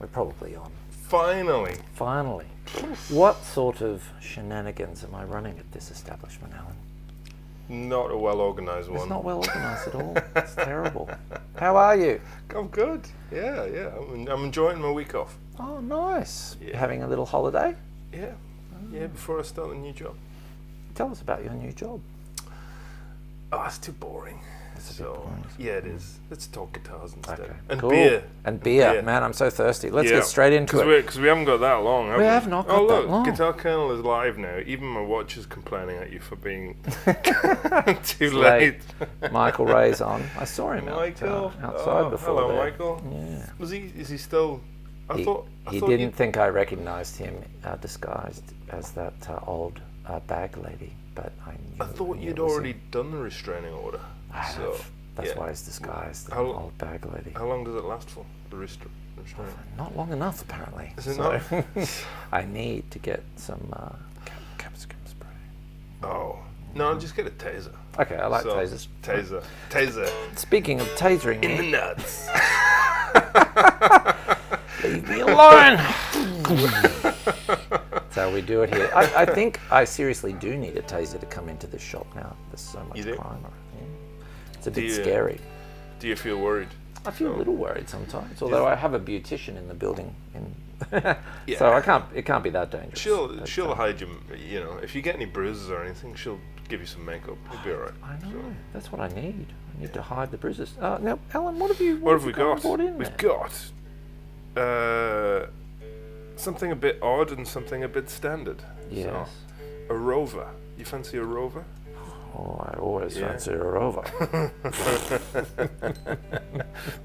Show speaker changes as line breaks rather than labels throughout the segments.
We're probably on.
Finally.
Finally. What sort of shenanigans am I running at this establishment, Alan?
Not a well-organised one.
It's not well organised at all. It's terrible. How are you?
I'm good. Yeah. I'm enjoying my week off.
Oh, nice.
Yeah.
You're having a little holiday?
Yeah. Yeah, before I start a new job.
Tell us about your new job.
Oh, it's too boring.
It's a bit boring.
Yeah, it is. Let's talk guitars instead.
Okay.
And
Cool.
beer.
And beer. Man, I'm so thirsty. Let's get straight into it.
Because we haven't got that long, have we?
We have not got that long.
Guitar Kernel is live now. Even my watch is complaining at you for being too
late.
late.
Michael Ray's on. I saw him outside before.
Hello,
there.
Michael.
Yeah.
Is he still? I thought
he didn't think I recognised him disguised as that old bag lady, but I knew.
I thought you'd already done the restraining order.
I have. That's why he's disguised, the old bag lady.
How long does it last for, the restraining?
Not long enough, apparently.
Is it not?
I need to get some capsicum spray.
Oh. No, I'll just get a taser.
Okay, I like tasers.
Taser.
Speaking of tasering
In the
me,
nuts.
leave me alone. That's how we do it here. I think I seriously do need a taser to come into the shop now. There's so much crime around here. It's a bit scary.
Do you feel worried?
I feel a little worried sometimes, although I have a beautician in the building, so it can't be that dangerous.
She'll hide you. You know, if you get any bruises or anything, she'll give you some makeup. You'll be alright.
I know. That's what I need. I need to hide the bruises. Now, Alan, what have we
got?
brought in
We've
there?
got something a bit odd and something a bit standard.
Yes.
So, a Rover. You fancy a Rover?
Oh, I always fancy a Rover.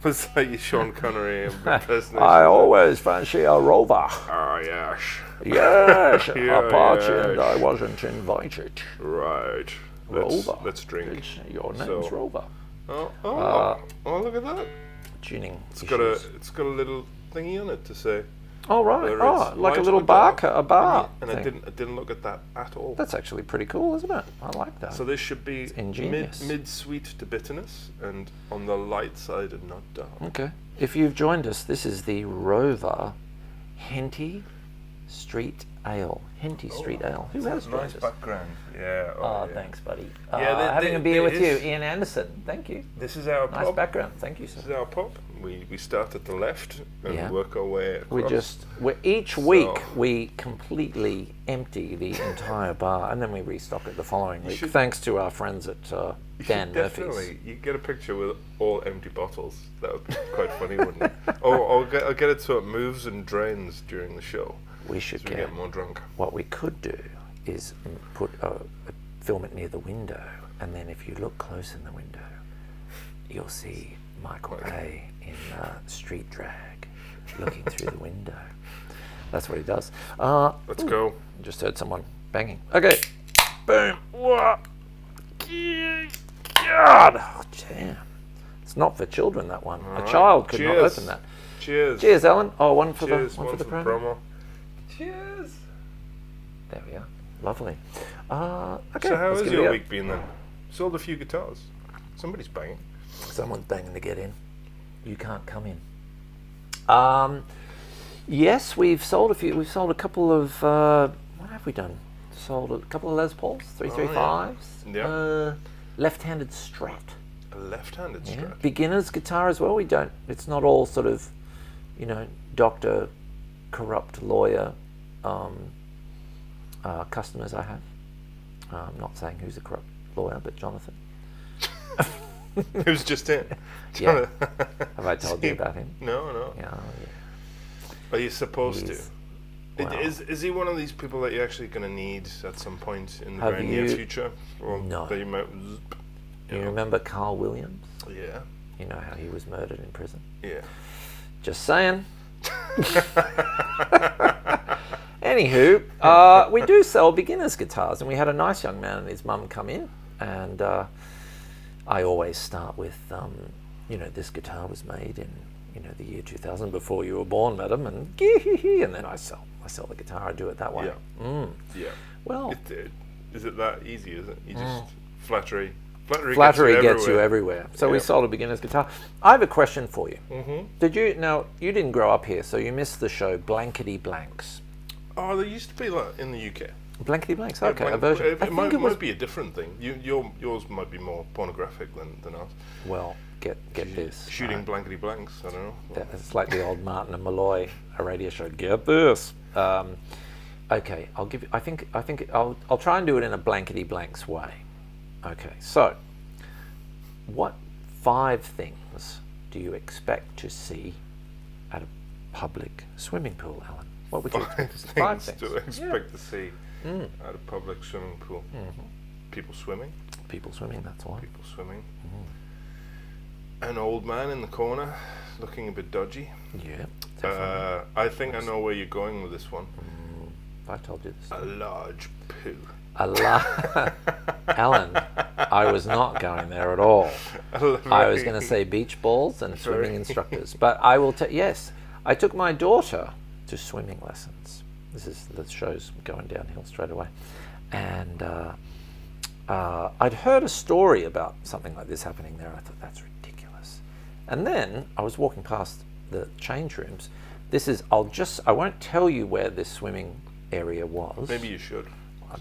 Was that your Sean Connery impersonation?
I always fancy a Rover.
Ah, yes.
Yes,
Yeah,
a party
yes.
and I wasn't invited.
Right.
Rover.
Let's drink.
Your name's Rover.
Oh, look at that.
Tuning
It's
issues.
got a little thingy on it to say.
Oh right.
whether
Oh,
it's
like a
light
little
or dark.
bar.
And
thing.
I didn't look at that at all.
That's actually pretty cool, isn't it? I like that.
So this should be
ingenious.
mid sweet to bitterness and on the light side and not dark.
Okay. If you've joined us, this is the Rover Henry Street Ale. Henry Street Ale. Who has joined
nice
us?
background. Yeah.
Oh,
yeah.
thanks, buddy.
Yeah,
having a beer with you, Ian Anderson. Thank you.
This is our
Nice
pub.
background. Thank you,
This is
sir.
our pub. We start at the left and work our way across.
Each week we completely empty the entire bar and then we restock it the following week. Thanks to our friends at Dan Murphy's.
Definitely, you get a picture with all empty bottles. That would be quite funny, wouldn't it? I'll get it so it moves and drains during the show.
We should
So we get more drunk.
What we could do is film it near the window, and then if you look close in the window, you'll see Michael Ray in street drag looking through the window. That's what he does.
Let's go.
Just heard someone banging. Okay. Boom. Whoa. God. Oh, damn. It's not for children, that one.
All
A
right.
child could not
Cheers.
open that.
Cheers.
Cheers, Alan. Oh, one for
Cheers.
the promo.
promo. Cheers.
There we are. Lovely. Okay.
So how
let's
has
give it
your
a
week been then? Sold a few guitars. Somebody's banging.
Someone's banging to get in. You can't come in. Yes, we've sold a few. We've sold a couple of. What have we done? Sold a couple of Les Pauls, 335s.
Yeah.
Left-handed Strat.
A left-handed Strat.
Beginner's guitar as well. We don't. It's not all sort of, doctor, corrupt lawyer customers I have. I'm not saying who's a corrupt lawyer, but Jonathan.
Who's just in?
Yeah. Have I told you about him?
No.
Yeah.
Are you supposed to?
Well,
Is he one of these people that you're actually going to need at some point in the
Have
very near
you-
future? Or
No.
that you might,
You remember Carl Williams?
Yeah.
You know how he was murdered in prison?
Yeah.
Just saying. Anywho, we do sell beginners guitars, and we had a nice young man and his mum come in, and I always start with, this guitar was made in, the year 2000 before you were born, madam, and then I sell the guitar. I do it that way.
Yeah. Yeah.
Well,
Is it that easy? Is it? You just flattery Flattery
gets you everywhere. So we sold a beginner's guitar. I have a question for you. Did you, now, you didn't grow up here, so you missed the show Blankety Blanks.
Oh, there used to be like in the UK.
Blankety Blanks, okay, a version.
It might be a different thing. Yours might be more pornographic than ours.
Well, get this.
Shooting blankety blanks, I don't know.
It's like the old Martin and Malloy, a radio show. Get this. Okay, I'll give you. I think I'll try and do it in a blankety blanks way. Okay, so what 5 things do you expect to see at a public swimming pool, Alan? What would you expect to see? 5 things
to expect to see at a public swimming pool. People swimming.
People swimming. That's why.
People swimming. An old man in the corner, looking a bit dodgy.
Yeah.
I think I know where you're going with this one.
I told you this.
A large poo.
Alan, I was not going there at all. I was going to say beach balls and swimming instructors, but I will tell. Yes, I took my daughter to swimming lessons. The show's going downhill straight away, and I'd heard a story about something like this happening there. I thought that's ridiculous, and then I was walking past the change rooms. I won't tell you where this swimming area was.
Maybe you should.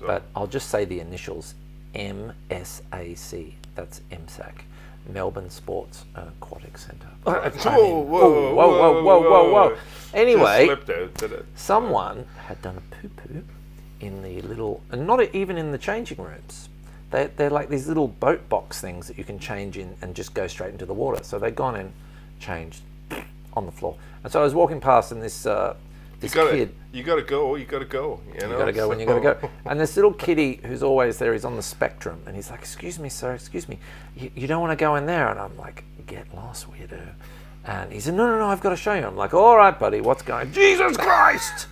But I'll just say the initials, MSAC. That's MSAC, Melbourne Sports Aquatic Centre. Whoa. Anyway,
just slipped out, did it?
Someone had done a poo-poo in the little, and not even in the changing rooms. They're like these little boat box things that you can change in and just go straight into the water. So they'd gone in, changed on the floor. And so I was walking past, and this kid.
You gotta go. You gotta go. You
gotta go when you gotta go. And this little kiddie who's always there, he's on the spectrum, and he's like, "Excuse me, sir. Excuse me. You don't want to go in there?" And I'm like, "Get lost, weirdo." And he said, "No. I've got to show you." I'm like, "All right, buddy. What's going?" Jesus Christ!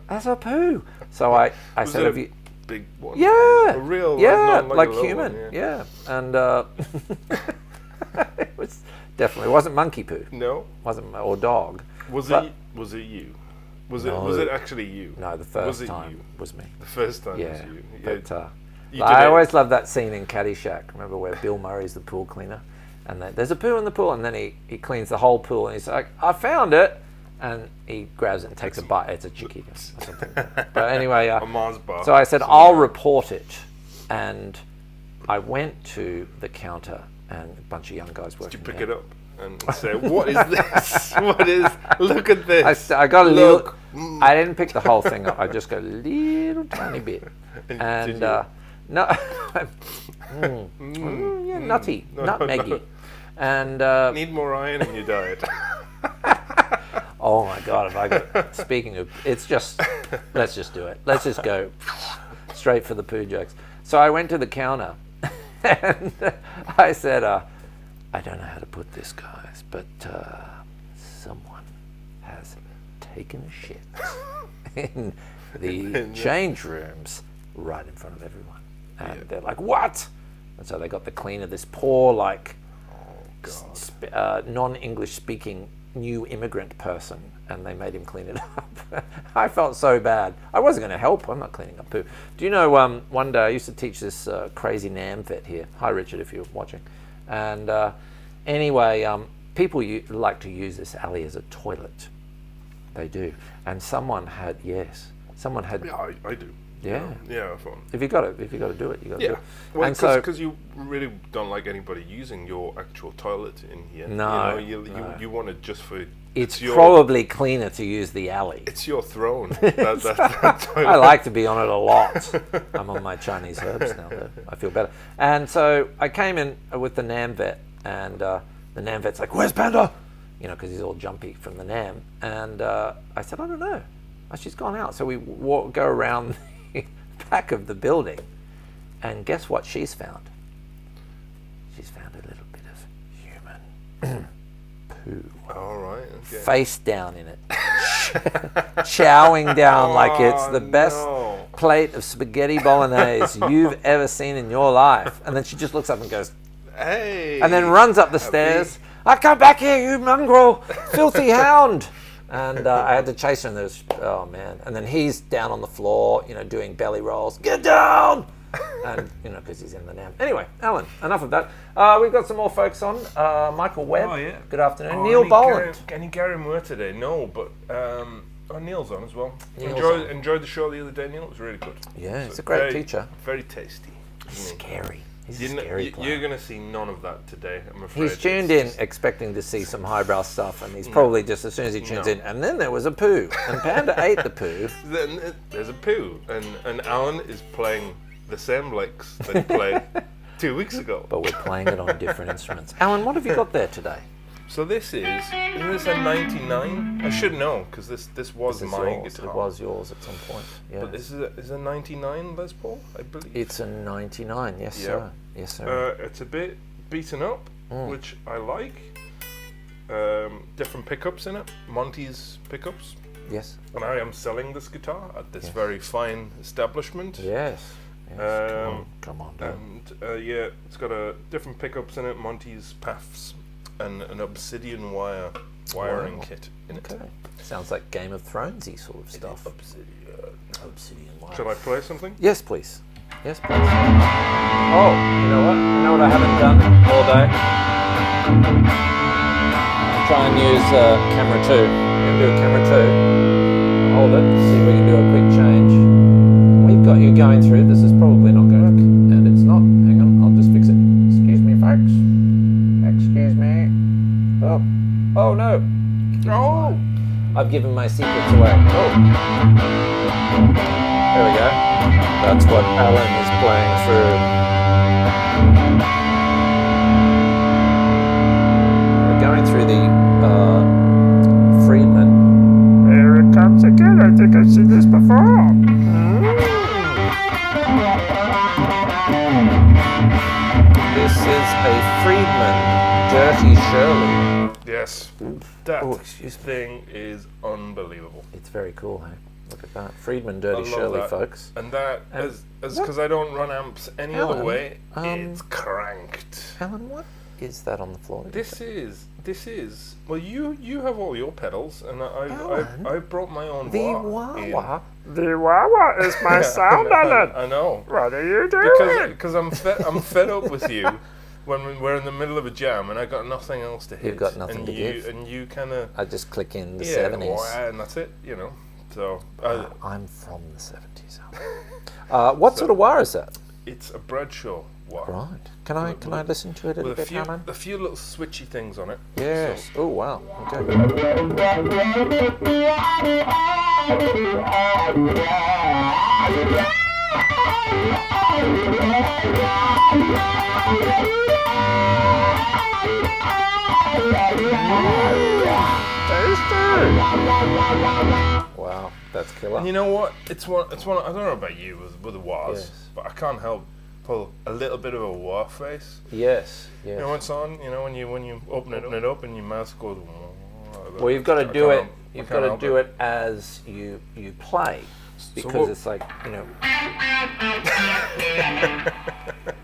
That's a poo. So I said, "Have you?"
Big one.
Yeah.
A real.
Yeah,
like
like human.
One,
yeah. And it was definitely wasn't monkey poo.
No.
Wasn't or dog.
Was it you? Was it actually you?
No, the first time was me.
The first time was you.
But I always love that scene in Caddyshack. Remember where Bill Murray's the pool cleaner, and there's a poo in the pool, and then he cleans the whole pool, and he's like, "I found it," and he grabs it and takes a bite. It's a chiquita or something. But anyway,
a Mars bar.
So I said, "I'll report it," and I went to the counter, and a bunch of young guys working.
Did you pick it up and say, "What is this? Look at this."
I got a little. I didn't pick the whole thing up. I just got a little tiny bit, and no, nutty, nutmeggy, and
need more iron in your diet.
Oh my God! If I got, speaking of, it's just, let's just do it. Let's just go straight for the poo jokes. So I went to the counter, and I said, "I don't know how to put this, guys, but someone has taken a shit in the change rooms right in front of everyone." And they're like, "What?" And so they got the cleaner, this poor, like, non-English speaking new immigrant person, and they made him clean it up. I felt so bad. I wasn't going to help. I'm not cleaning up poo. Do you know, one day I used to teach this crazy NAM vet here. Hi, Richard, if you're watching. And anyway, people like to use this alley as a toilet. They do. And someone had.
Yeah, I do.
Yeah.
Yeah, fun.
If you got to do it, you got to do it.
Well, because you really don't like anybody using your actual toilet in here.
No.
You want it just for.
It's probably cleaner to use the alley.
It's your throne. that toilet.
I like to be on it a lot. I'm on my Chinese herbs now, though. I feel better. And so I came in with the NAM vet, and the NAM vet's like, "Where's Panda?" Because he's all jumpy from the NAM. And I said, "I don't know. She's gone out." So we go around the back of the building, and guess what she's found? She's found a little bit of human poo.
All right. Okay.
Face down in it. Chowing down like it's the best plate of spaghetti bolognese you've ever seen in your life. And then she just looks up and goes,
"Hey!"
And then runs up the stairs. "I've come back here, you mongrel, filthy hound!" And I had to chase her, and there's, oh man. And then he's down on the floor, doing belly rolls. "Get down!" And, because he's in the NAM. Anyway, Alan, enough of that. We've got some more folks on. Michael Webb,
Oh, yeah.
good afternoon. Neil Boland.
Any Gary Moore today? No, but Neil's on as well.
Neil's
Enjoyed the show the other day, Neil. It was really good.
Yeah, he's a great teacher.
Very tasty.
He's scary. He's a
You're
scary player.
going to see none of that today, I'm afraid.
He's tuned in expecting to see some highbrow stuff, and he's probably just as soon as he tunes in, and then there was a poo, and Panda ate the poo.
Then there's a poo, and Alan is playing the same licks that he played 2 weeks ago.
But we're playing it on different instruments. Alan, what have you got there today?
So isn't this a 99? I should know, because this was my guitar.
It was yours at some point. Yeah.
But this is a 99 Les Paul, I believe.
It's a 99, yes sir. Yes sir.
It's a bit beaten up, which I like. Different pickups in it, Monty's pickups.
Yes.
And I am selling this guitar at this very fine establishment.
Yes. Come on.
And it's got different pickups in it, Monty's paths, and an obsidian wiring kit in it.
Okay. Sounds like Game of Thronesy sort of stuff.
Obsidian
wire.
Shall I play something?
Yes, please. Yes, please. Oh, you know what? You know what I haven't done all day? I'll try and use camera 2. We're going to do a camera 2. Hold it. See if we can do a quick change. We've got you going through. This is probably not going to work. And it's not. Hang on. I'll just fix it. Excuse me, folks. Excuse me. Oh no. Oh! I've given my secrets away. Oh. There we go. That's what Alan is playing through. We're going through the Friedman. Here it comes again. I think I've seen this before. This is a Friedman Dirty Shirley.
Yes. That thing is unbelievable.
It's very cool, hey? Look at that. Friedman Dirty Shirley,
that.
folks.
And that, because I don't run amps any other way, it's cranked.
Alan, what is that on the floor?
This is, well, you have all your pedals, and I brought my own wah.
The wah is my sound on it.
I know.
What are you doing?
Because I'm fed up with you. When we're in the middle of a jam and I got nothing else to hit.
You've got nothing to give.
And you kind of...
I just click in the 70s.
And that's it, So...
I'm from the 70s. What sort of wire is that?
It's a Bradshaw wire.
Right. Can I listen to it a little bit, Alan?
A few little switchy things on it.
Yes. Oh, wow. Okay. Wow, that's killer.
And you know what? It's one. I don't know about you with the wahs, but I can't help pull a little bit of a wah face.
Yes.
You know what's on? When you open it up and your mouth goes.
Well, you've got to do it. You've got to do it as you play, because it's like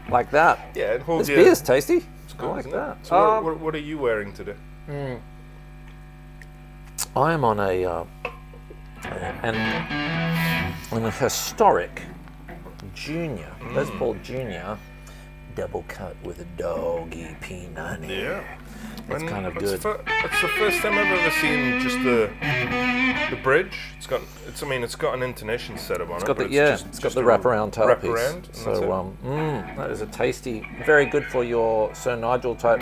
like that.
Yeah, it holds
this beer's tasty.
It's good,
I like that.
So what are you wearing today?
I am on an historic Junior Les Paul Junior double cut with a doggy P90.
Yeah,
it's kind of good.
It's the first time I've ever seen just the bridge. It's got an intonation setup on it.
It's got the wraparound tailpiece.
Wraparound.
So that is a tasty, very good for your Sir Nigel type,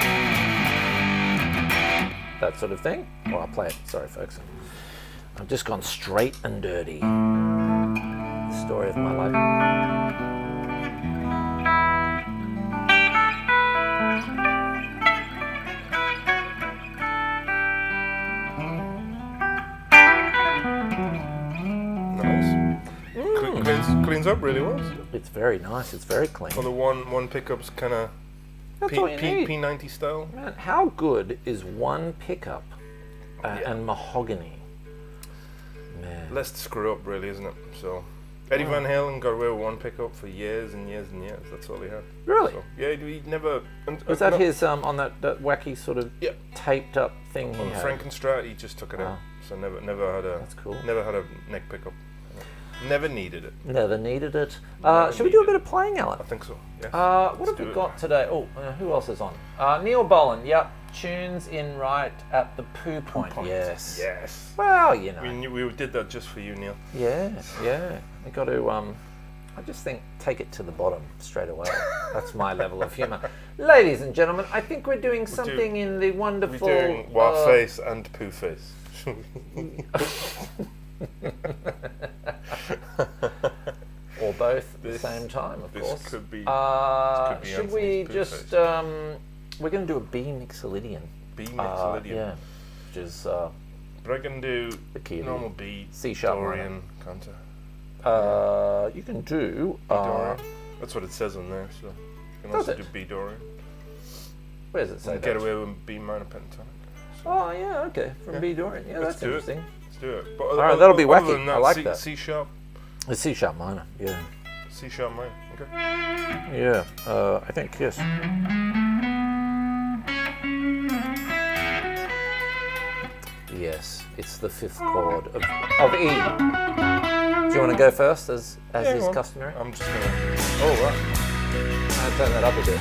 that sort of thing. Well, I'll play it. Sorry, folks. I've just gone straight and dirty. The story of my life.
Cleans up really well.
It's very nice. It's very clean.
Well, the one pickup's kind of P90 style.
Man, how good is one pickup and mahogany? Man,
Less to screw up, really, isn't it? So Eddie Van Halen got away with one pickup for years and years and years. That's all he had.
Really?
So, yeah, he never.
Was that his on that wacky sort of taped up thing he had?
On Frankenstrat, he just took it out. So never had a.
That's cool.
Never had a neck pickup. Never needed it.
Never needed it.
Never
Should we do a
needed
bit of playing, Alan?
I think so. Yeah.
What have we
do it.
got today? Oh, who else is on? Neil Boland. Yep. Tunes in right at the poo point. Yes.
Yes.
Well, you know.
We did that just for you, Neil.
Yeah. We got to. I just think take it to the bottom straight away. That's my level of humour. Ladies and gentlemen, I think we're doing something in the wonderful.
We're doing War Face and Poo Face.
Or both at the same time, of course.
This could be.
Should we just? We're going to do a B mixolydian.
B mixolydian.
Yeah, which is.
But I can do
the key
normal B.
C sharp
Dorian, can't
I? You can do.
B Dorian. That's what it says on there. So you can also do B Dorian.
Where does it say that?
Get away with B minor pentatonic. So.
Oh yeah, okay, from B Dorian. Yeah,
Let's
that's interesting.
Let's do it. But
All right, that'll be wacky.
Than that,
I like that.
C sharp.
The C sharp minor. Yeah.
C sharp minor. Okay.
Yeah. I think yes. Yes, it's the fifth chord of E. Do you want to go first, as is customary?
I'm just gonna.
Oh right. I'll turn that up a bit.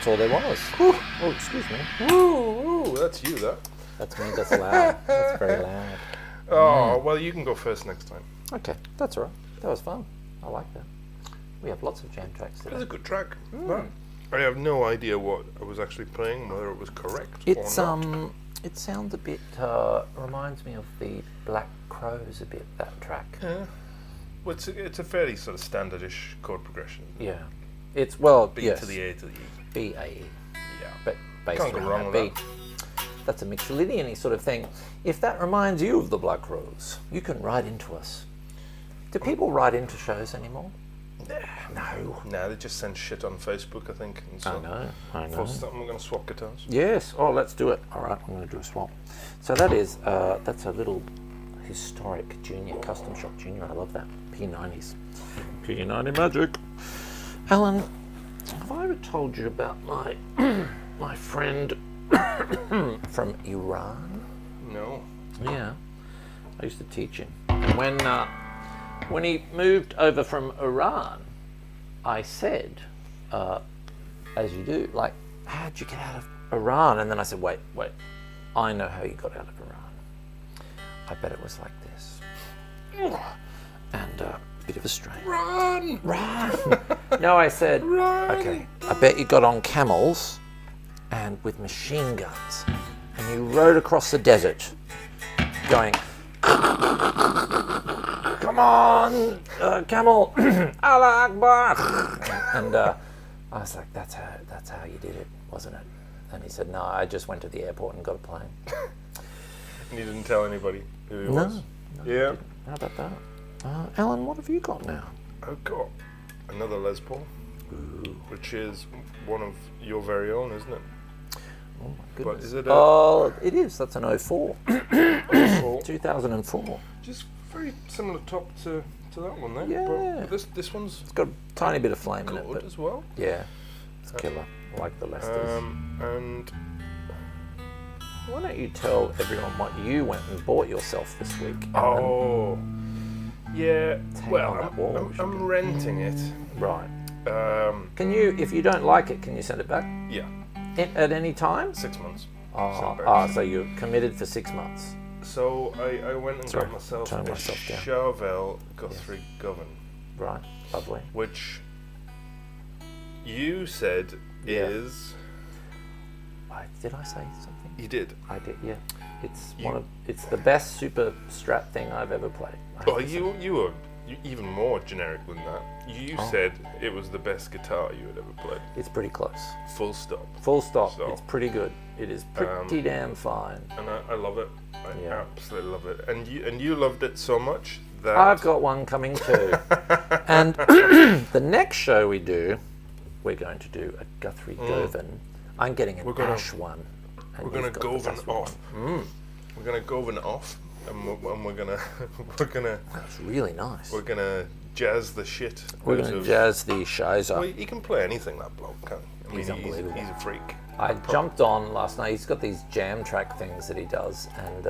That's all there was. Oh, excuse me.
Ooh, that's you, that.
That's me. That's loud. That's very loud.
Oh, well, you can go first next time.
Okay, that's all right. That was fun. I like that. We have lots of jam tracks
It was
today.
a good track. I have no idea what I was actually playing, whether it was correct
It's
or not.
it sounds a bit reminds me of the Black Crows a bit, that track.
Yeah. Well, it's a fairly sort of standardish chord progression.
Yeah. It's well,
B
yes.
to the A to the E.
B A E.
Yeah.
But based
Can't go
around
wrong
that
with
B. That's a Mixolydian-y sort of thing. If that reminds you of the Black Crows, you can write into us. Do people write into shows anymore? No.
Nah, they just send shit on Facebook, I think. And so
I know.
For something, we're going to swap guitars.
Yes. Oh, let's do it. All right, I'm going to do a swap. So that is that's a little historic Junior Custom Shop Junior. I love that. P90s. P90 magic. Alan, have I ever told you about my my friend from Iran?
No.
Yeah, I used to teach him. And when he moved over from Iran, I said, as you do, like, how'd you get out of Iran? And then I said, wait, I know how you got out of Iran. I bet it was like this. And a bit of a strain.
Run!
No, I said,
Run!
okay, I bet you got on camels and with machine guns. And you rode across the desert going, come on, camel, Allah Akbar. And I was like, that's how you did it, wasn't it? And he said, no, I just went to the airport and got a plane.
And you didn't tell anybody who he
No,
was? Yeah.
How about that? Alan, what have you got now?
I've got another Les Paul, which is one of your very own, isn't it?
Oh my goodness.
But is it
it is. That's an 04.
a
2004.
just very similar top to that one there.
Yeah.
But this one's
It's got a tiny bit of flame in it,
good
but
as well.
yeah, it's killer. I like the Leicesters.
And
Why don't you tell everyone what you went and bought yourself this week?
yeah,
Hang
well,
on that wall, we should
I'm renting it.
Right.
Can
you, if you don't like it, can you send it back
Yeah,
at any time?
6 months.
So you're committed for 6 months.
So I went and
Sorry,
got myself
turn
a
myself down.
Charvel Guthrie Govan,
Right. Lovely.
which you said
Yeah.
is.
Did I say something?
You did.
I did. Yeah. It's the best super strat thing I've ever played. I
Well,
have to say.
you were even more generic than that. You said it was the best guitar you had ever played.
It's pretty close.
Full stop.
Full stop.
So-
It's pretty good. It is pretty damn fine.
And I love it. I
Yeah.
absolutely love it. And you loved it so much that
I've got one coming too. And the next show we do, we're going to do a Guthrie Govan. I'm getting an ash one. and
we're gonna
you've got the
Govan
Guthrie
off.
one.
We're gonna Govan off, and we're gonna
That's really nice.
we're gonna jazz the shit.
We're
out
going to
of-
jazz the shizer.
Well, he can play anything, that bloke. Can he? I mean,
He's unbelievable.
He's a freak.
I jumped on last night. He's got these jam track things that he does, and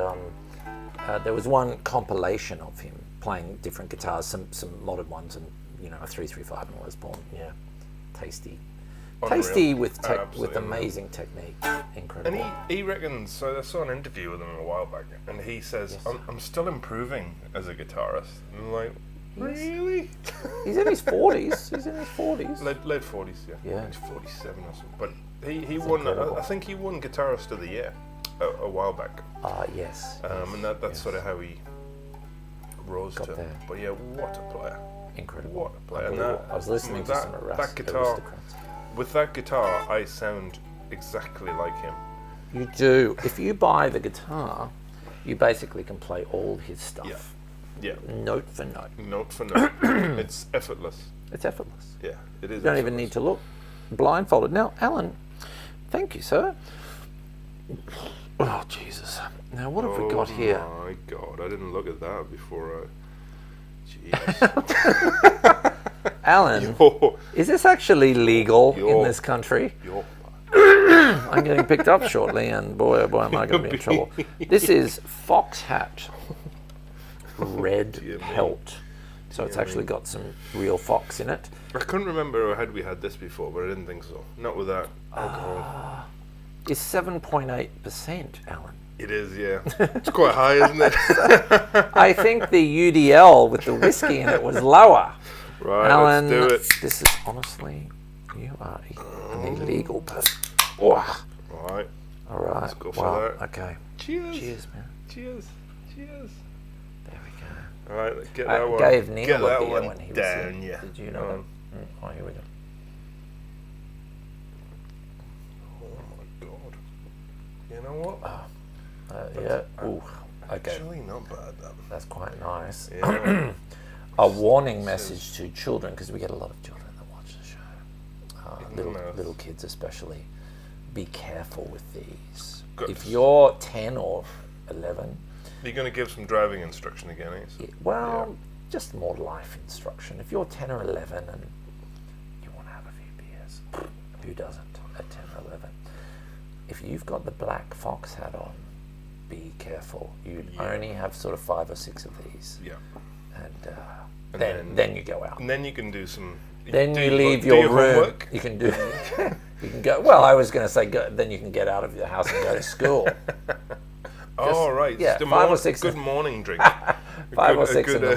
there was one compilation of him playing different guitars, some modern ones, and a 335 and Les Paul. Yeah, tasty,
Unreal.
tasty with
Absolutely
amazing technique. Incredible.
And he reckons. So I saw an interview with him a while back, and he says, "I'm still improving as a guitarist." And I'm like, really?
He's in his 40s. He's in his 40s.
Late 40s, yeah.
Yeah.
He's 47 or something. But he won.
incredible.
I think he won Guitarist of the Year a while back.
Yes.
And that's sort of how he rose
Got
to.
there.
But yeah, what a player!
Incredible.
What a player! And
Unbelievable. I was listening to some
that guitar.
aristocrats.
With that guitar, I sound exactly like him.
You do. If you buy the guitar, you basically can play all his stuff.
Yeah.
Note for note.
Note for note. It's effortless.
It's effortless.
Yeah, it is.
You don't even need to look blindfolded. Now, Alan, thank you, sir. Oh, Jesus. Now, what have we got here?
Oh my God, I didn't look at that before Jeez.
Alan,
Yo.
is this actually legal
Yo.
in this country?
Yo.
I'm getting picked up shortly, and boy, oh boy, am I going to be in trouble. This is Fox Hat Red
Dear me.
Pelt. So it's actually got some real Fox in it.
I couldn't remember we had this before, but I didn't think so. Not with that alcohol.
It's 7.8%, Alan.
It is, yeah. It's quite high, isn't it?
I think the UDL with the whiskey in it was lower.
Right,
Alan,
let's do it.
this is honestly, you are an illegal person. Oh.
Alright.
All right.
Let's go for that.
Okay.
Cheers.
Cheers, man.
Cheers. Cheers.
There we go.
Alright, let's get that one.
Gave Neil
get
a
that
beer
one
when he was
down,
here.
yeah.
Did you know that? Oh, here we go.
Oh my god. You know what?
Yeah. Ooh. Okay.
Actually, not bad.
That's quite nice.
Yeah.
A warning message to children, because we get a lot of children that watch the show. Little kids especially. Be careful with these.
Good.
If you're 10 or 11...
You're going to give some driving instruction again, eh?
Just more life instruction. If you're 10 or 11 and you want to have a few beers, who doesn't at 10 or 11? If you've got the black Fox hat on, be careful. You only have sort of 5 or 6 of these. Yeah. And then you go out.
And then you can do some...
Then you leave your room. Homework. You can do... you can go... Well, I was going to say, then you can get out of your house and go to school.
Oh, right.
Yeah, 5 or 6.
Good morning drink.
5 or 6 in the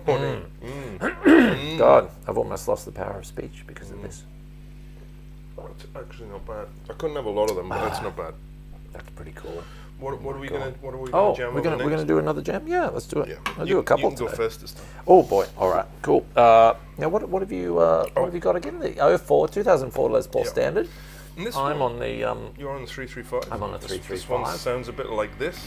morning. God, I've almost lost the power of speech because of this.
It's actually not bad. I couldn't have a lot of them, but that's not bad.
That's pretty cool.
What are we gonna jam
we're gonna do another jam? Yeah, let's do it. Yeah. I'll do a couple.
You can go first this time.
Oh boy! All right, cool. Now what have you got again? The 2004 Les Paul Standard.
And this
I'm on the.
You're on the 335.
I'm on the 335.
This one sounds a bit like this.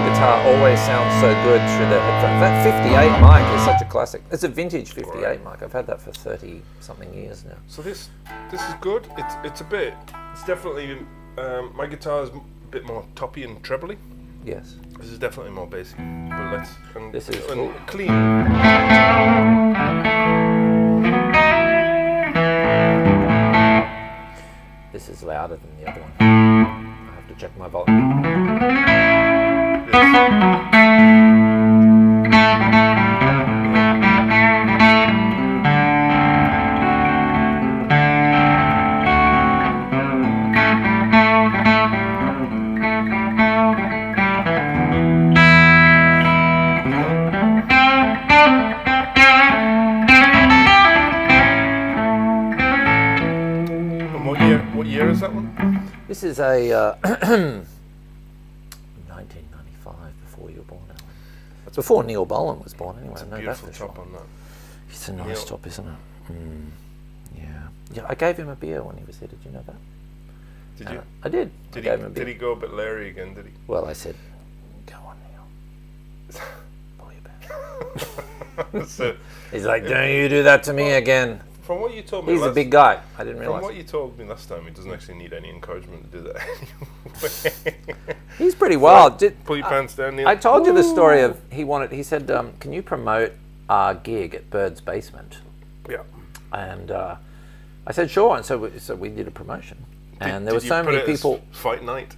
Guitar always sounds so good through the headphones. That 58 mic is such a classic. It's a vintage 58 mic. I've had that for 30 something years now.
So this is good. It's definitely my guitar is a bit more toppy and trebly.
Yes.
This is definitely more basic. But
this is
clean.
This is louder than the other one. I have to check my volume.
What year is that one?
This is a 1995, before you were born, Alan. That's before Neil Boland was born, anyway.
It's a beautiful top on that.
It's a nice top, isn't it? Yeah. I gave him a beer when he was here. Did you know that?
Did you?
I did.
Did he go a bit Larry again? Did he?
Well, I said, "Go on, Neil. Pull your back." He's like, "Don't you do that to me again."
From what you told me,
he's a big guy. I didn't realize.
From what you told me last time, he doesn't actually need any encouragement to do that anyway.
He's pretty wild.
Pull your pants down, Neil.
I told you the story of he said, "Can you promote our gig at Bird's Basement?"
Yeah.
And I said, "Sure." And so we did a promotion, and there were so many people.
Fight night.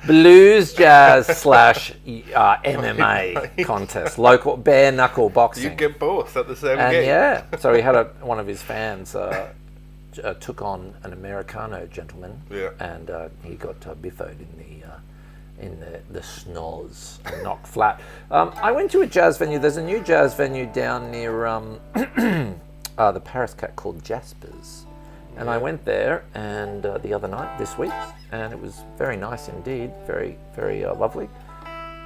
Blues, jazz / MMA contest, local bare knuckle boxing.
You get both at the same
and
game.
Yeah, so he had one of his fans took on an Americano gentleman, and he got biffoed in the schnoz and knocked flat. I went to a jazz venue. There's a new jazz venue down near the Paris Cat called Jasper's. And I went there and the other night, this week, and it was very nice indeed, very, very lovely.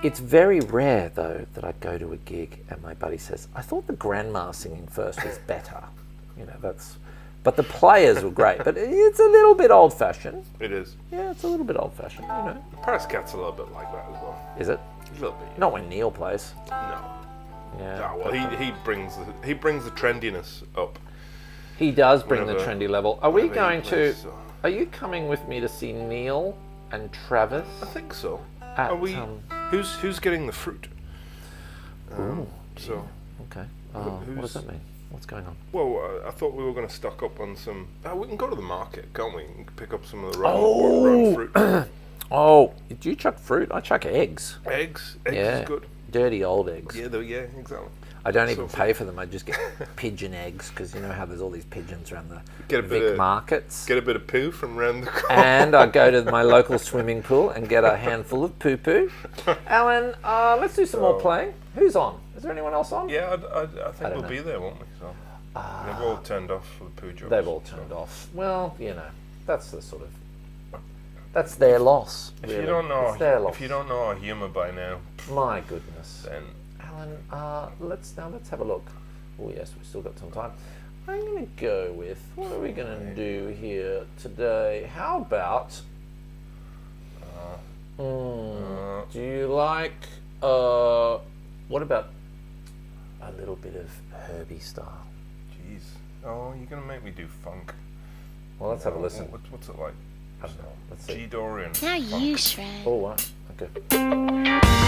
It's very rare, though, that I go to a gig and my buddy says, "I thought the grandma singing first was better." But the players were great. But it's a little bit old-fashioned.
It is.
Yeah, it's a little bit old-fashioned,
The Paris Cat's a little bit like that as well.
Is it?
A little bit.
Not when Neil plays.
No.
Yeah.
No, well, he brings the trendiness up.
He does bring the trendy level. Are we going to? Are you coming with me to see Neil and Travis?
I think so.
Are
we? Who's getting the fruit?
Ooh.
So.
Okay. What does that mean? What's going on?
Well, I thought we were going to stock up on some. We can go to the market, can't we? And pick up some of the round fruit.
Oh, do you chuck fruit? I chuck eggs.
Eggs
Yeah.
is good.
Dirty old eggs.
Yeah, exactly.
I don't even pay for them. I just get pigeon eggs because you know how there's all these pigeons around the
Get a bit
Vic
of-
markets.
Get a bit of poo from round the corner.
And I go to my local swimming pool and get a handful of poo-poo. Alan, let's do some more playing. Who's on? Is there anyone else on?
Yeah, I think
don't
we'll
know.
be there, won't we? So they've all turned off for the poo jobs.
They've all turned off. Well, you know, that's the sort of... That's their loss, really.
If you don't know,
It's their loss.
if you don't know our humour by now,
My goodness.
then
Alan, let's have a look. Oh yes, we've still got some time. I'm going to go with, what are we going to do here today? How about, do you like, what about a little bit of Herbie style?
jeez, oh, you're gonna make me do funk.
Well, let's have a listen.
What's it like?
I don't know. Let's see.
G Dorian.
Now you shred.
Oh, right. Okay.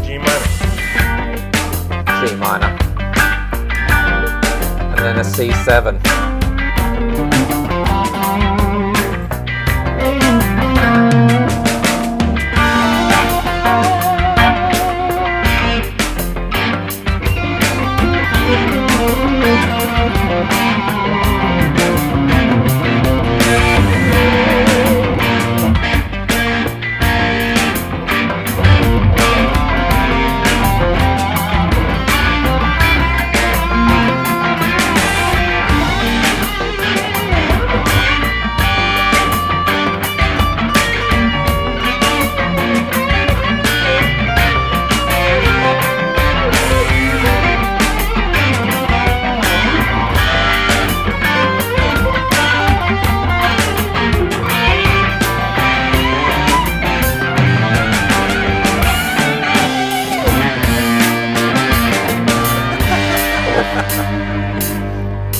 G minor.
G minor. And then a C7.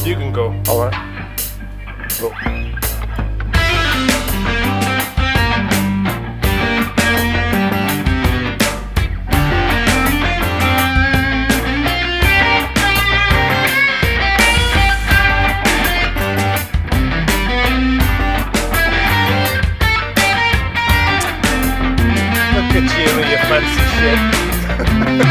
You can go.
All right. Cool.
Look at you and your fancy shit.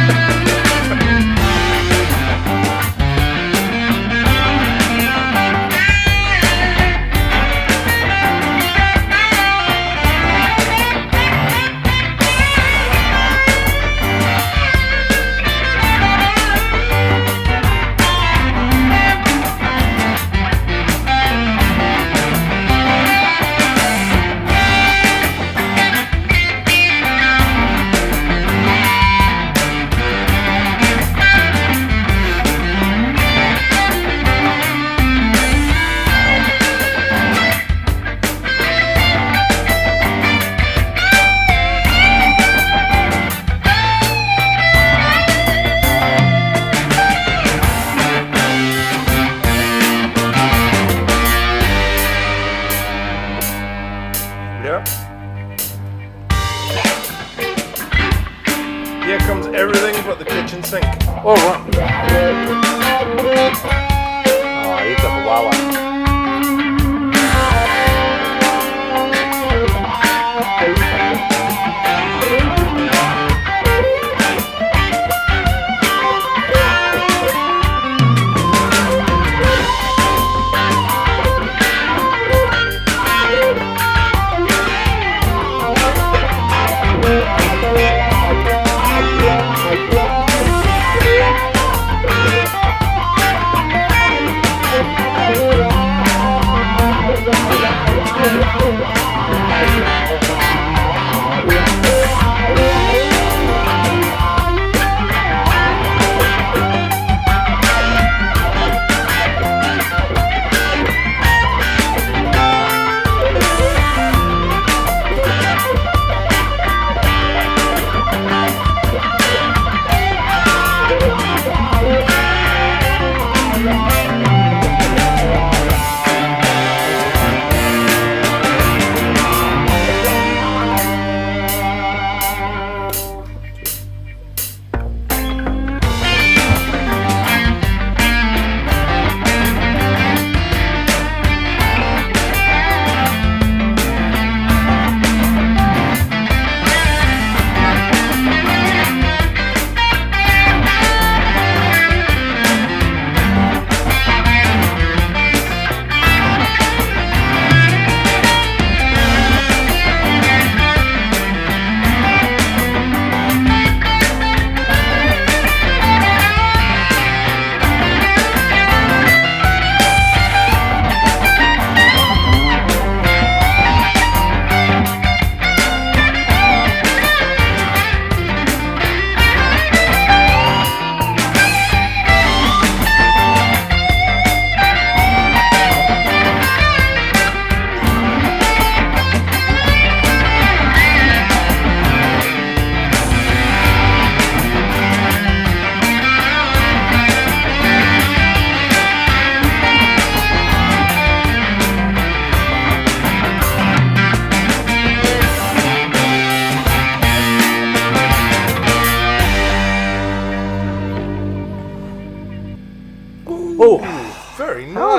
Yep. Here comes everything but the kitchen sink.
All right. Oh, you've got the walla.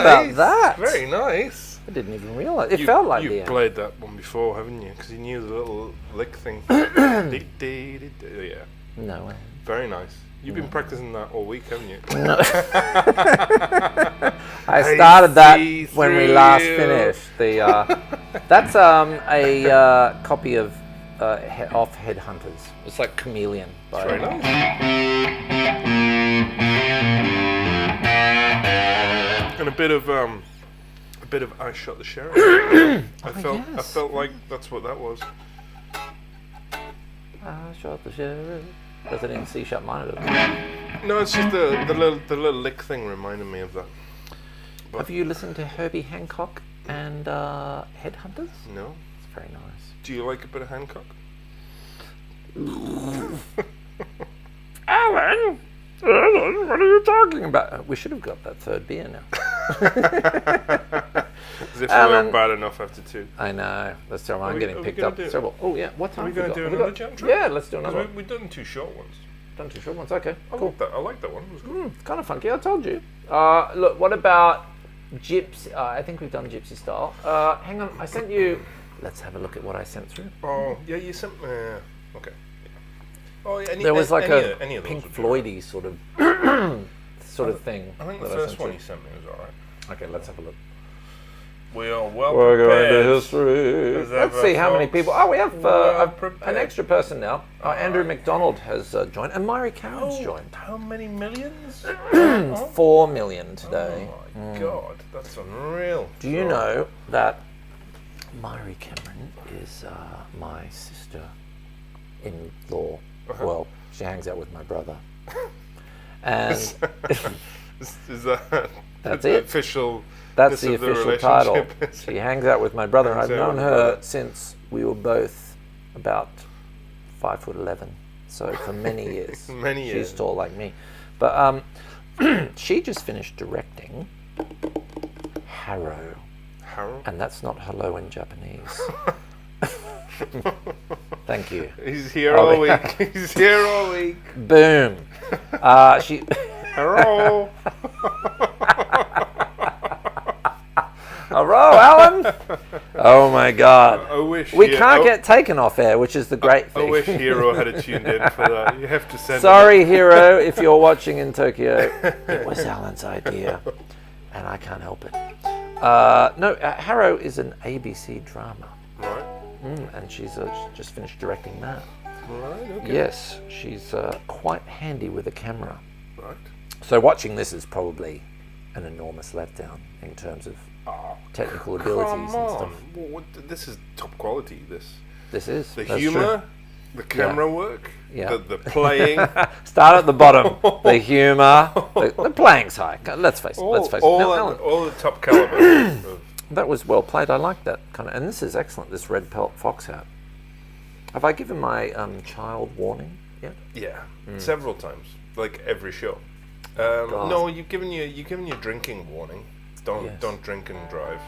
about that?
Very nice.
I didn't even realise. It felt like
you've
the
played that one before, haven't you? Because you knew the little lick thing. Yeah.
No way.
Very nice. You've been practicing that all week, haven't you?
No. I started that when we last finished. That's a copy of off Headhunters. It's like Chameleon.
It's very nice. And a bit of I Shot the Sheriff. I felt like that's what that was.
I shot the sheriff. Does it in C sharp minor?
No, it's just the little lick thing reminded me of that. But
have you listened to Herbie Hancock and Headhunters?
No.
It's very nice.
Do you like a bit of Hancock?
Alan, what are you talking about? We should have got that third beer now.
As if we weren't bad enough after two.
I know. That's terrible. I'm getting picked up. Terrible. Oh yeah. What time?
Are we going to do another jam track?
Yeah, let's do another one.
We've done two short ones.
Done two short ones. Okay. Cool.
I like that one. It was good.
Kind of funky. I told you. Look. What about Gypsy? I think we've done Gypsy style. Hang on. I sent you. Let's have a look at what I sent through.
Oh yeah, you sent me. Okay. Oh yeah.
There was like a
Pink
Floydy sort of thing.
I think the first one you sent me was alright.
Okay, let's have a look.
We are well
We're
prepared.
going to history. Let's see how many people. Oh, we have an
prepared.
extra person now. Andrew McDonald has joined, and Myri Cameron's joined.
How many millions?
4 million today.
Oh my God, that's unreal.
Do you know that Myri Cameron is my sister-in-law? Well, she hangs out with my brother. And
is that
that's
the
it.
Official?
That's the official title.
relationship?
She hangs out with my brother. I've
Hangs out
known
with
her
brother.
since we were both about 5'11". So for many years.
Many years.
She's tall like me. But she just finished directing Harrow.
Harold?
And that's not hello in Japanese. Thank you.
He's here all week. He's here all week.
Boom. She.
Hello.
Hello, Alan. Oh my God.
I wish
we can't get taken off air, which is the great thing.
I wish Hero had tuned in for that. You have to send.
Sorry, Hero, if you're watching in Tokyo. It was Alan's idea, and I can't help it. No, Harrow is an ABC drama.
Right.
And she's just finished directing that.
Right. Okay.
Yes, she's quite handy with a camera.
Right.
So watching this is probably an enormous letdown in terms of technical abilities and stuff.
Well, this is top quality.
This is
the
that's
humour,
true.
the camera work,
Yeah.
the playing.
Start at the bottom. The humour, the playing's high. Let's face it. Let's face it. Now, Alan,
all the top caliber.
that was well played. I like that kind of, and this is excellent. This Red Pelt Fox Hat. Have I given my child warning yet?
Yeah, several times, like every show. No, you've given your drinking warning. Don't drink and drive.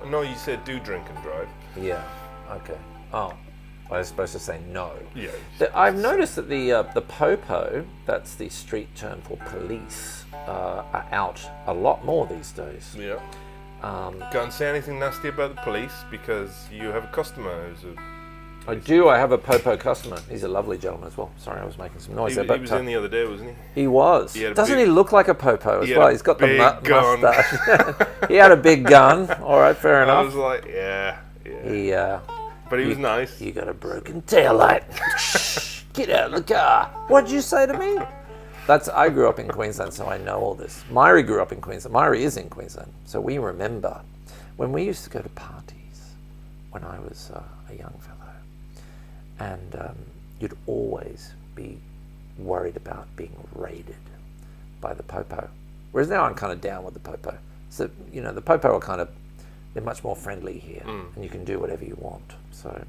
No, you said do drink and drive.
Yeah. Okay. Oh, I was supposed to say no.
Yeah.
I've noticed that the popo, that's the street term for police, are out a lot more these days.
Yeah. Can't say anything nasty about the police because you have a customer who's a.
I do. I have a popo customer. He's a lovely gentleman as well. Sorry, I was making some noise there.
He was in the other day, wasn't he?
He was. Doesn't he look like a popo as well? He's got the mustache. He had a big gun. All right, fair enough.
I was like, yeah. But he was nice.
You got a broken taillight. Get out of the car. What'd you say to me? I grew up in Queensland, so I know all this. Myri grew up in Queensland. Myri is in Queensland, so we remember when we used to go to parties when I was a young fellow. And you'd always be worried about being raided by the popo. Whereas now I'm kind of down with the popo. So, the popo are they're much more friendly here, and you can do whatever you want. So,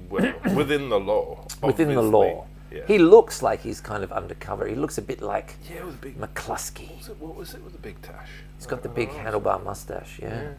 well, within the law.
Within the law.
Yeah.
He looks like he's kind of undercover. He looks a bit like
with a big
McCluskey.
What was it with the big tash?
He's got the big handlebar mustache, yeah.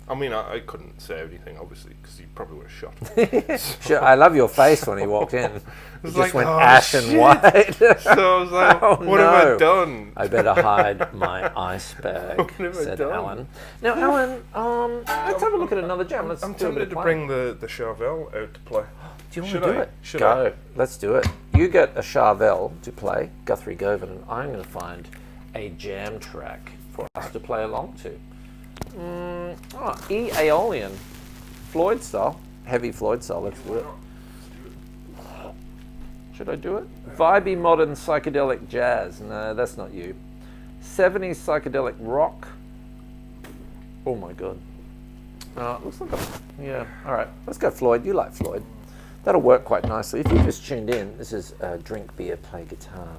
I mean, I couldn't say anything, obviously, because he probably would have shot.
Sure, I love your face when he walked in. It just
like,
went
oh,
ashen
shit.
white.
So I was like,
Oh,
what have
no.
I done?
I better hide my ice bag,
What have I
said
done?
Alan. Now, Alan, let's have a look at another jam. Let's
I'm
do a bit
tempted
of
to
playing.
bring the Charvel out to play.
Do you want
Should
to do
I?
it?
Should
Go. Let's do it. You get a Charvel to play, Guthrie Govan, and I'm going to find a jam track for us to play along to. E Aeolian, Floyd style, heavy Floyd style. Let's do it. Should I do it? Vibey modern psychedelic jazz. No, that's not you. 70s psychedelic rock. Oh my god. Looks like yeah. All right, let's go Floyd. You like Floyd? That'll work quite nicely. If you just tuned in, this is drink beer, play guitar.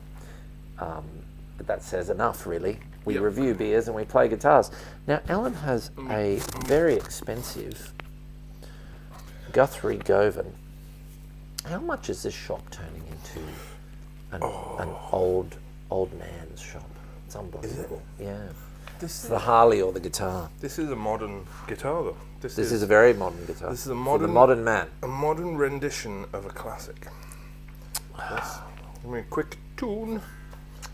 But that says enough, really. We review beers and we play guitars. Now, Alan has a very expensive Guthrie Govan. How much is this shop turning into an old man's shop? It's unbelievable. Yeah.
This
The Harley or the guitar.
This is a modern guitar, though.
This is a very modern guitar.
This is a
for the
modern
modern man.
A modern rendition of a classic. Yes. Give me a quick tune.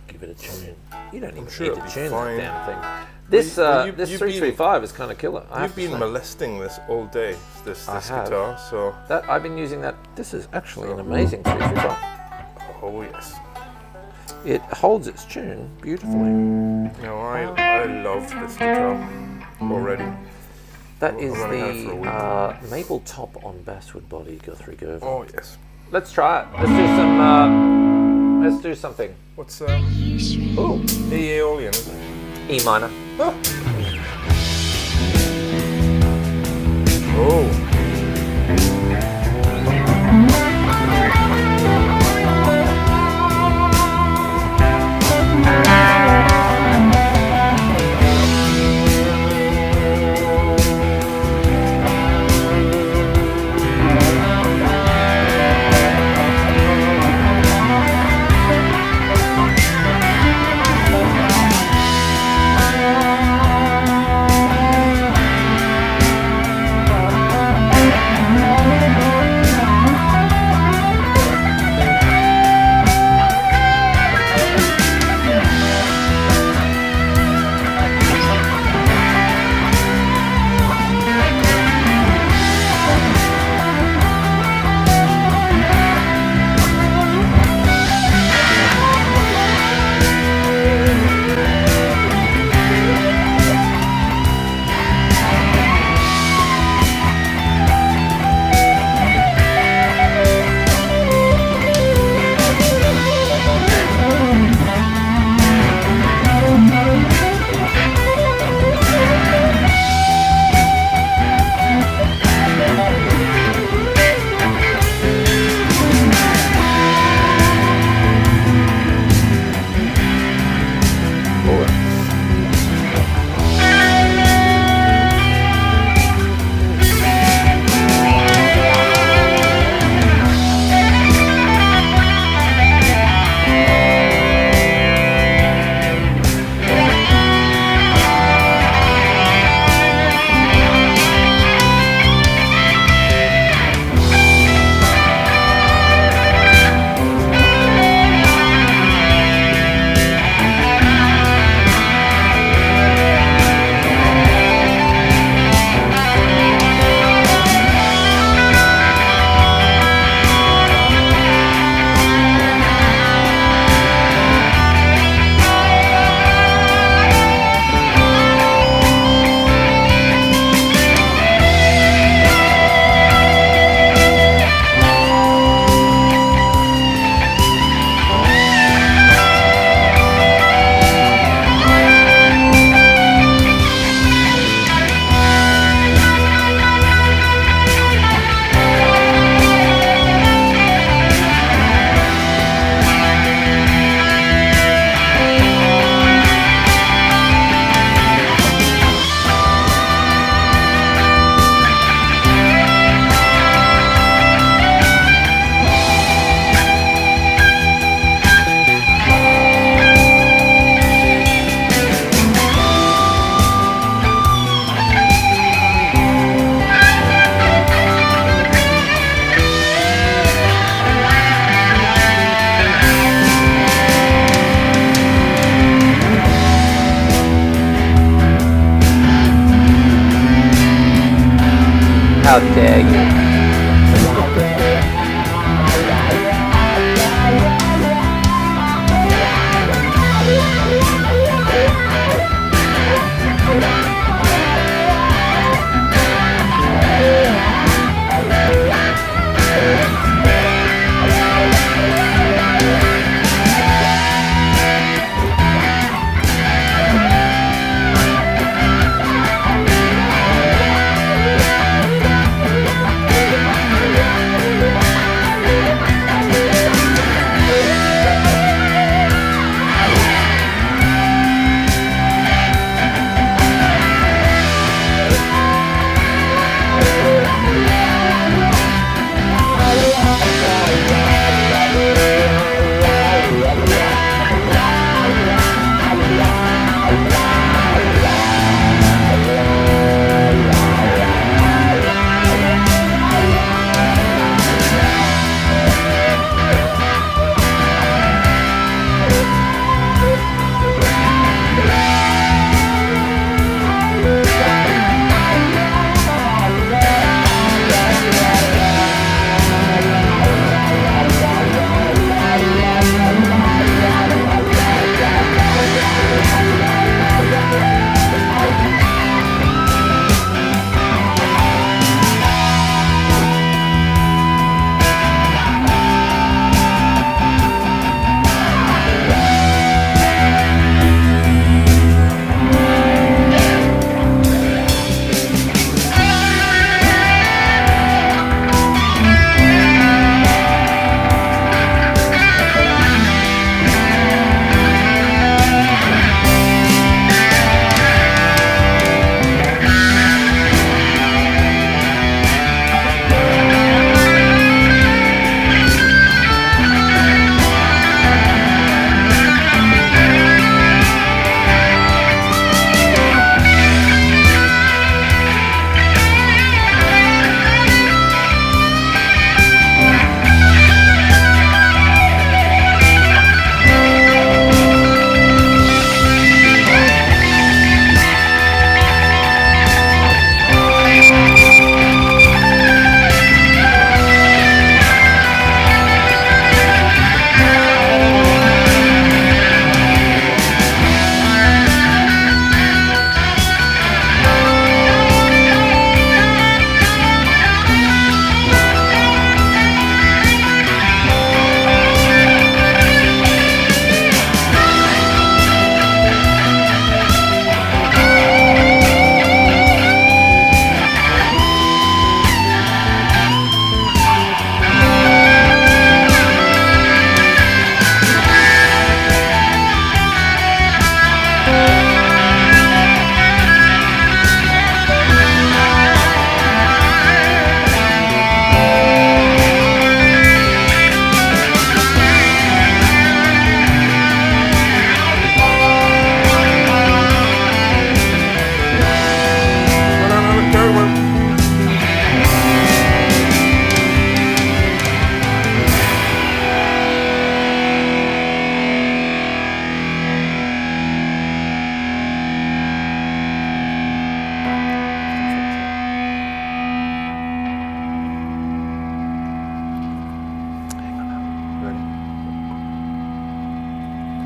Give it a tune. You don't even
sure
need
it'll
to
be
tune
fine.
that damn thing. This
you've
335 is kind of killer. I
You've
have to
been
say.
molesting this all day. This
I have.
guitar, so
That I've been using that. This is actually an amazing 335.
oh yes.
It holds its tune beautifully.
No, I love this guitar already.
That is
running out for a
the maple top on basswood body Guthrie Govan.
Oh yes.
Let's try it. Let's do some. Let's do something.
What's
Ooh,
the Aeolian? Is it?
E minor.
Oh.
How dare you?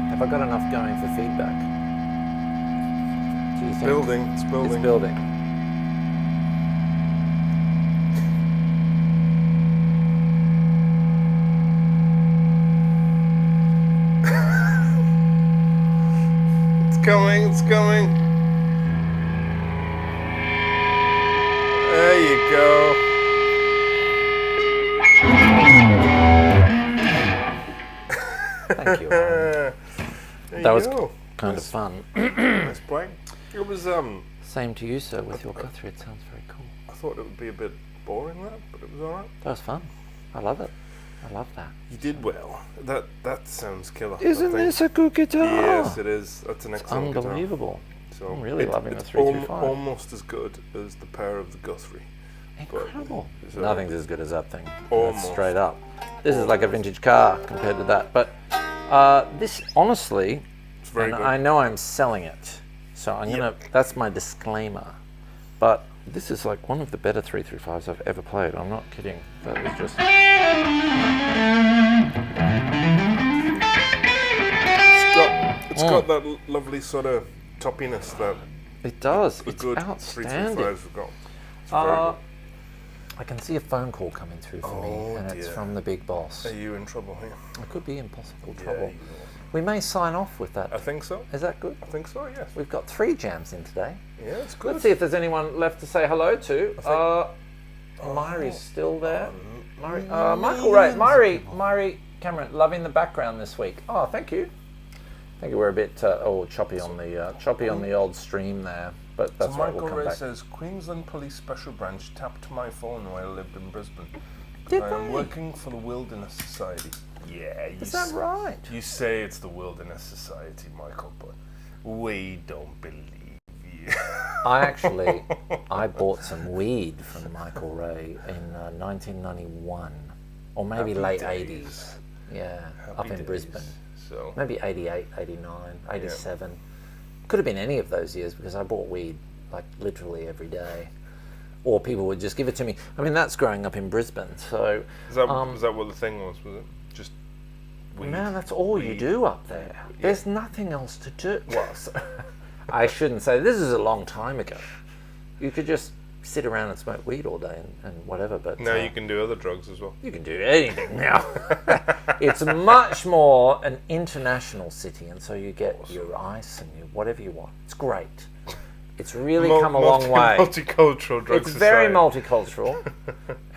Have I got enough going for feedback? Do you think?
It's building.
It's building.
It's coming. There you go.
Thank you. That was kind of fun.
Nice playing. It was
Same to you, sir, with your Guthrie. It sounds very cool.
I thought it would be a bit boring, but it was alright.
That was fun. I love it. I love that.
You did well. That sounds killer.
Isn't this a good guitar?
Yes, it is. That's an excellent guitar.
Unbelievable.
So
I'm really loving the
it's
335.
almost as good as the pair of the Guthrie.
Incredible.
So
Nothing's as good as that thing.
Almost.
That's straight up. This is like a vintage car compared to that. But this, honestly,
it's very good.
I know I'm selling it, so I'm gonna. That's my disclaimer. But This is like one of the better 335s I've ever played. I'm not kidding. That was just...
It's got that lovely sort of toppiness that
it does.
the
It's
good
outstanding.
335s have got. It's very good.
I can see a phone call coming through for me, and it's from the big boss.
Are you in trouble here?
I could be in possible
Yeah,
trouble.
you are.
We may sign off with that.
I think so.
Is that good?
I think so, yes.
We've got 3 jams in today.
Yeah, it's good.
Let's see if there's anyone left to say hello to. Myri's still there. Michael Ray. Myri Cameron, loving the background this week. Oh, thank you. Thank you. We're a bit choppy on the old stream there, but that's
so
right.
Michael
We'll come
Ray
back.
says, Queensland Police Special Branch tapped my phone while I lived in Brisbane.
Did
I am
they?
working for the Wilderness Society. Yeah,
Is that right?
You say it's the Wilderness Society, Michael, but we don't believe you.
I bought some weed from Michael Ray in 1991, or maybe
Happy
late
days.
80s. Yeah,
Happy
up in
days.
Brisbane.
So
Maybe 88, 89, 87. Could have been any of those years because I bought weed like literally every day. Or people would just give it to me. I mean, that's growing up in Brisbane. So,
is that what the thing was it? Just weed?
man, that's all you do up there. There's nothing else to do. Well, I shouldn't say. This is a long time ago. You could just sit around and smoke weed all day and whatever. But
now you can do other drugs as well.
You can do anything now. It's much more an international city, and so you get your ice and your whatever you want. It's great. It's really come a long way.
Multicultural drug
It's
society.
very multicultural,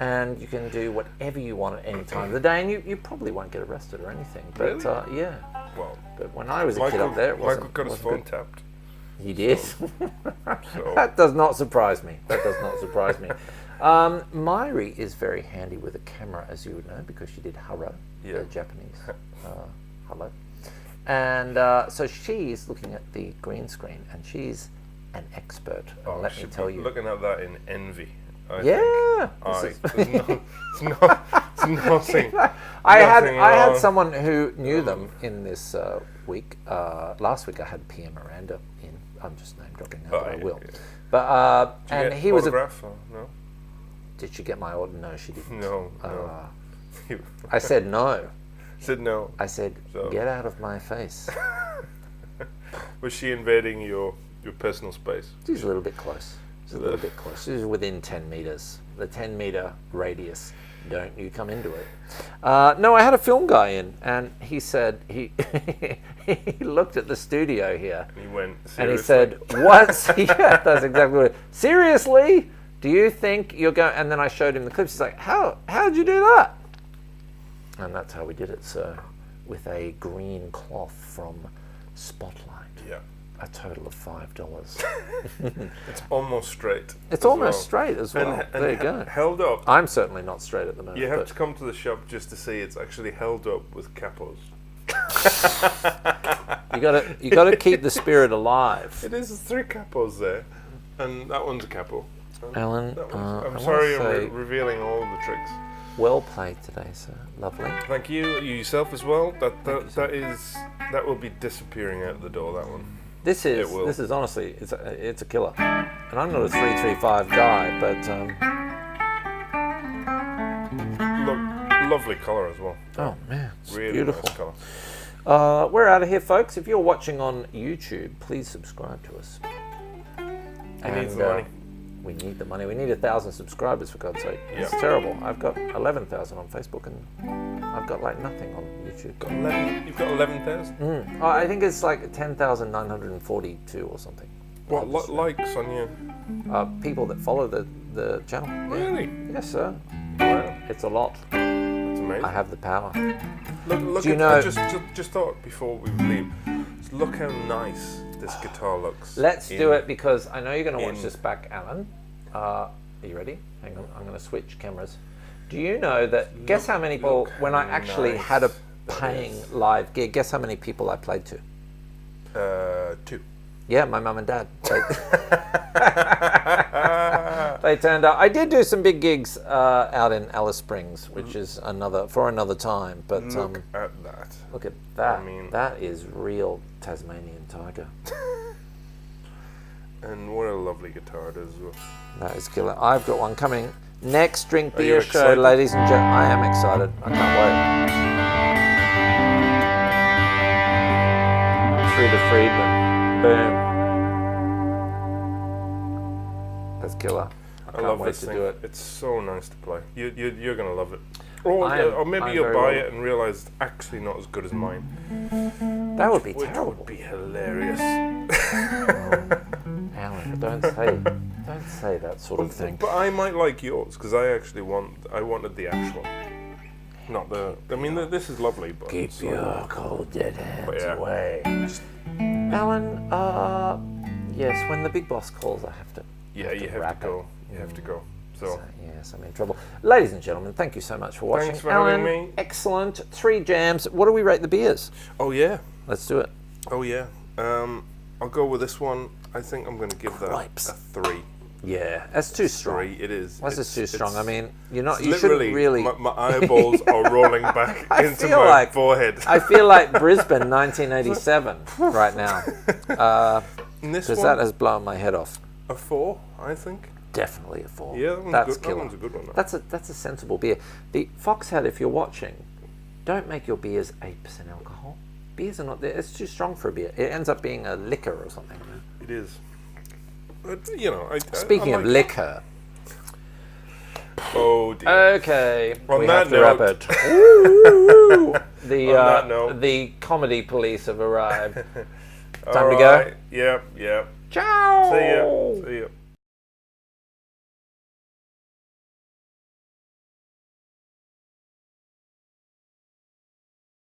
and you can do whatever you want at any time of the day, and you probably won't get arrested or anything. But
Really?
yeah.
Well,
But when I was a kid up there, it wasn't.
Michael got his phone
good.
tapped.
He did.
So
That does not surprise me. Myri is very handy with a camera, as you would know, because she did Haro, the Japanese hello. And so she's looking at the green screen, and she's an expert. And let me
should
tell
be
you.
looking at that in envy. I
Yeah.
think. It's nothing.
I had
wrong.
someone who knew them in this week. Last week I had Pierre Miranda in. I'm just name dropping now, but I will.
Yeah.
But
Did you
and
get
he was a.
autograph or no?
Did she get my order? No, she didn't.
No.
I said no.
Said no.
I said,
So-
get out of my face.
Was she invading your personal space?
She's a little bit close. She's a little bit close. She's within 10 meters. The 10-meter radius. Don't you come into it. No, I had a film guy in, and he said, he looked at the studio here.
And he went,
And he
seriously?
said, what? Yeah, that's exactly what it is. Seriously? Do you think you're going... And then I showed him the clips. He's like, how'd you do that? And that's how we did it, so with a green cloth from Spotlight.
Yeah.
A total of $5.
It's almost straight.
It's
as
almost
well.
straight as well.
And
There you go.
Held up.
I'm certainly not straight at the moment.
You have
but
to come to the shop just to see it's actually held up with capos.
you gotta keep the spirit alive.
It is 3 capos there, and that one's a capo. And
Alan,
that one's-
I
I'm
wanna
sorry I'm
say-
revealing all the tricks.
Well played today, sir. Lovely.
Thank you, yourself as well. That will be disappearing out the door. That one.
This is honestly it's a killer. And I'm not a 335 guy, but
Lovely colour as well.
oh man, it's
Really
beautiful.
nice colour.
We're out of here, folks. If you're watching on YouTube, please subscribe to us.
He needs the money.
We need the money. We need 1,000 subscribers, for God's sake. It's
Yeah.
terrible. I've got 11,000 on Facebook, and I've got like nothing on YouTube.
You've got 11,000.
Oh, I think it's like 10,942 or something.
What likes on you?
People that follow the channel. Yeah.
Really?
Yes, sir.
Wow,
It's a lot.
that's amazing.
I have the power.
Look
Do you
at,
know-
I just thought before we leave, just look how nice this guitar looks.
Let's do it because I know you're going to watch
in-
this back, Alan. Are you ready? Hang on, I'm going to switch cameras. Do you know that? Guess how many people? When I actually
nice
had a
that
paying
is.
live gig, guess how many people I played to?
2.
Yeah, my mum and dad. They turned up. I did do some big gigs out in Alice Springs, which is another time. But
Look at that.
look at that.
I mean-
that is real Tasmanian tiger.
And what a lovely guitar it is as well.
That is killer. I've got one coming. Next Drink
Are
Beer
you
show,
excited?
ladies and gentlemen. I am excited. I can't wait. Through the Friedman. Boom. That's killer. I can't
love
wait
this
to
thing.
do it.
It's so nice to play. You're going to love it. Or
I'm
maybe you'll
very
buy
well.
it and realise it's actually not as good as mine.
That would be
Which
terrible.
would be hilarious.
Alan, don't say that sort of thing.
But I might like yours because I wanted the actual, not the. I mean, this is lovely, but
Keep
it's
your cold dead hands
But yeah.
away. Alan, yes, when the big boss calls, I have to.
yeah, you have
wrap
to go. You have to go. So
Yes, I'm in trouble. Ladies and gentlemen, thank you so much for watching.
Thanks for
Alan,
having me.
excellent. 3 jams. What do we rate the beers?
oh yeah,
Let's do it.
oh yeah. I'll go with this one. I think I'm going to give that
Cripes.
a 3.
Yeah, that's too strong.
3. It is.
Why is this too strong? I mean, you
it's
shouldn't
literally
really.
my eyeballs are rolling back into
feel
my
like-
forehead.
I feel like Brisbane 1987 right now.
And this
Because
one,
that has blown my head off.
a 4, I think.
Definitely a 4.
Yeah, that one's
that's
good.
killer.
That one's a good one. Though.
That's a sensible beer. The Fox Hat, if you're watching, don't make your beers 8% alcohol. Beers are not there. It's too strong for a beer. It ends up being a liquor or something.
It is. But,
Speaking of liquor,
oh dear.
okay,
On
we
that
have to wrap
note.
it. Ooh, the
On that note.
the comedy police have arrived.
All
Time to go.
right. Yep.
Ciao.
See ya.